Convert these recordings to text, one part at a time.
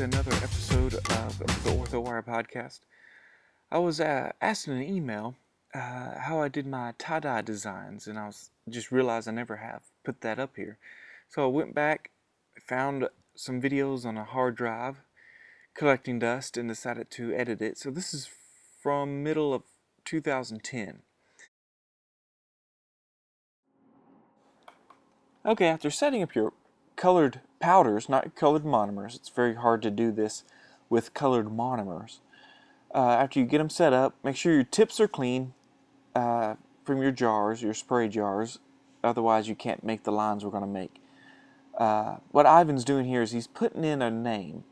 another episode of the OrthoWire podcast. I was asked in an email how I did my tie-dye designs, and I just realized I never have put that up here. So I went back, found some videos on a hard drive, collecting dust, and decided to edit it. So this is from middle of 2010. Okay, after setting up your colored powders, not colored monomers, it's very hard to do this with colored monomers. After you get them set up, make sure your tips are clean from your jars, your spray jars. Otherwise, you can't make the lines we're going to make. What Ivan's doing here is he's putting in a name.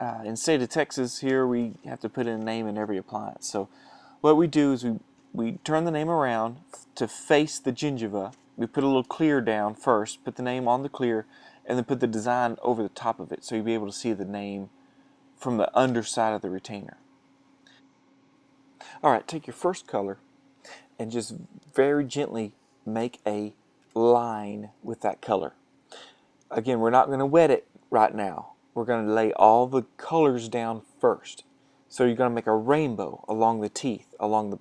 In the state of Texas here, we have to put in a name in every appliance. So what we do is we turn the name around to face the gingiva. We put a little clear down first, put the name on the clear, and then put the design over the top of it so you'll be able to see the name from the underside of the retainer. Alright, take your first color and just very gently make a line with that color. Again, we're not going to wet it right now. We're going to lay all the colors down first. So you're going to make a rainbow along the teeth, along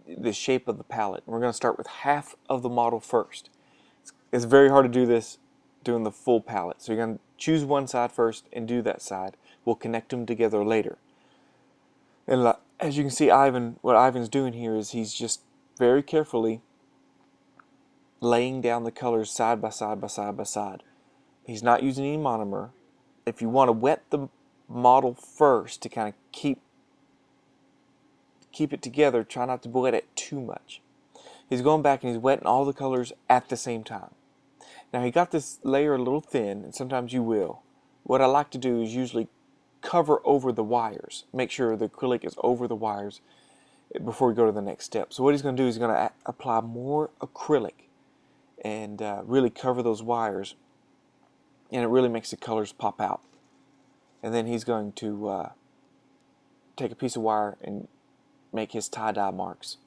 the shape of the palette. We're going to start with half of the model first. It's very hard to do this doing the full palette. So you're going to choose one side first and do that side. We'll connect them together later. And as you can see, what Ivan's doing here is he's just very carefully laying down the colors side by side by side by side. He's not using any monomer. If you want to wet the model first to kind of keep it together, try not to wet it too much. He's going back and he's wetting all the colors at the same time. Now he got this layer a little thin, and sometimes you will. What I like to do is usually cover over the wires. Make sure the acrylic is over the wires before we go to the next step. So what he's going to do is he's going to apply more acrylic and really cover those wires, and it really makes the colors pop out. And then he's going to take a piece of wire and make his tie-dye marks.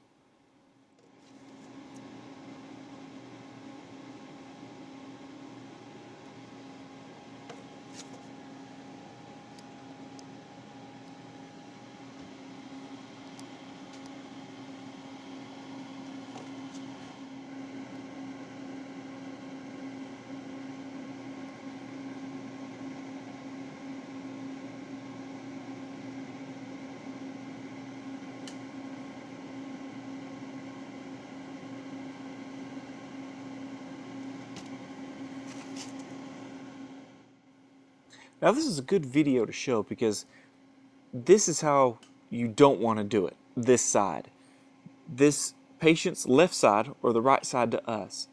Now this is a good video to show because this is how you don't want to do it, this side. This patient's left side, or the right side to us,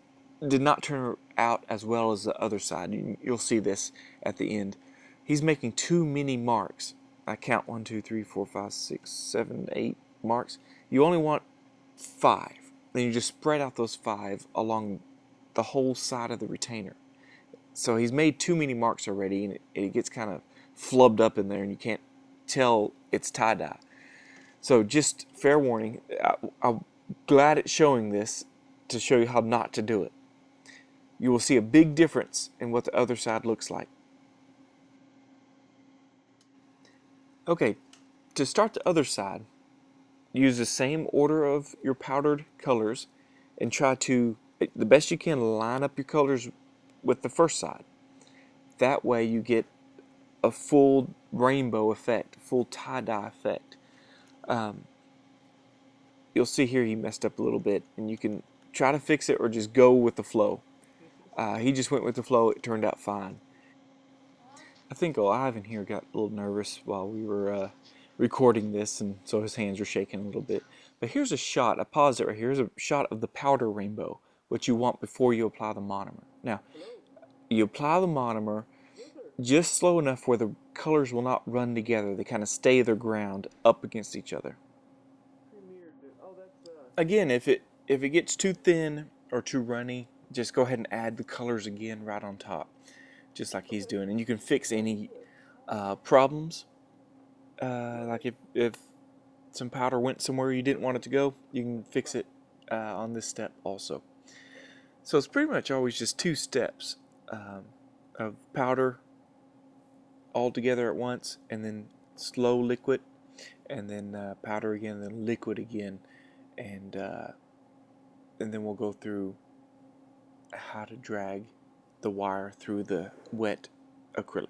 did not turn out as well as the other side. You'll see this at the end. He's making too many marks. I count 1, 2, 3, 4, 5, 6, 7, 8 marks. You only want 5. Then you just spread out those 5 along the whole side of the retainer. So he's made too many marks already, and it gets kind of flubbed up in there, and you can't tell it's tie-dye. So just fair warning, I'm glad it's showing this to show you how not to do it. You will see a big difference in what the other side looks like. Okay, to start the other side, use the same order of your powdered colors and try to, the best you can, line up your colors with the first side. That way you get a full rainbow effect, full tie-dye effect. You'll see here he messed up a little bit, and you can try to fix it or just go with the flow. He just went with the flow. It turned out fine. I think Ivan here got a little nervous while we were recording this, and so his hands were shaking a little bit. But here's a shot. I paused it right here. Here's a shot of the powder rainbow, what you want before you apply the monomer. Now, you apply the monomer just slow enough where the colors will not run together. They kind of stay their ground up against each other. Again, if it gets too thin or too runny, just go ahead and add the colors again right on top, just like he's doing. And you can fix any problems. Like if some powder went somewhere you didn't want it to go, you can fix it on this step also. So it's pretty much always just 2 steps of powder all together at once, and then slow liquid, and then powder again, and then liquid again, and then we'll go through how to drag the wire through the wet acrylic.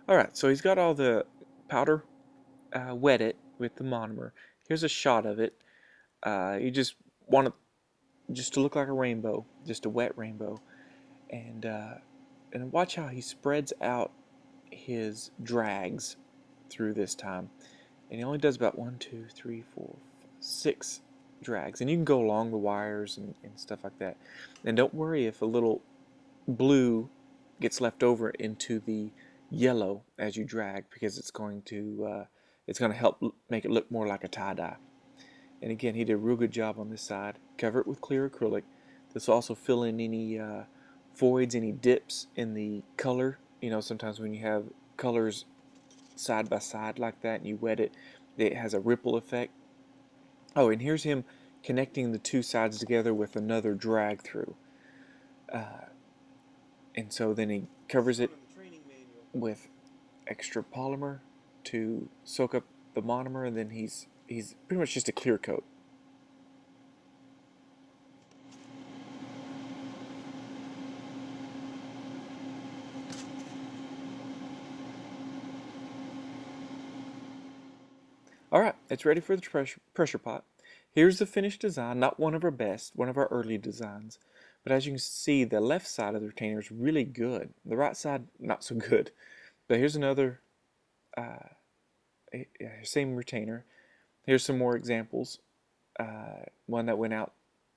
Alright, so he's got all the powder wetted with the monomer. Here's a shot of it. You just want it just to look like a rainbow, just a wet rainbow. And watch how he spreads out his drags through this time. And he only does about 1, 2, 3, 4, 6 drags. And you can go along the wires and stuff like that. And don't worry if a little blue gets left over into the yellow as you drag, because it's going to help make it look more like a tie-dye. And again, he did a real good job on this side. Cover it with clear acrylic. This will also fill in any voids, any dips in the color. You know, sometimes when you have colors side by side like that and you wet it, it has a ripple effect. Oh, and here's him connecting the two sides together with another drag through. And so then he covers it with extra polymer to soak up the monomer, and then he's pretty much just a clear coat. Alright, it's ready for the pressure pot. Here's the finished design, not one of our best, one of our early designs. But as you can see, the left side of the retainer is really good. The right side, not so good. But here's another, same retainer. Here's some more examples. One that went out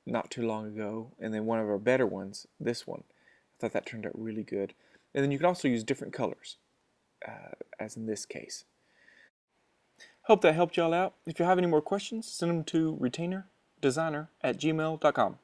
not too long ago, and then one of our better ones, this one. I thought that turned out really good. And then you can also use different colors, as in this case. Hope that helped y'all out. If you have any more questions, send them to retainerdesigner@gmail.com.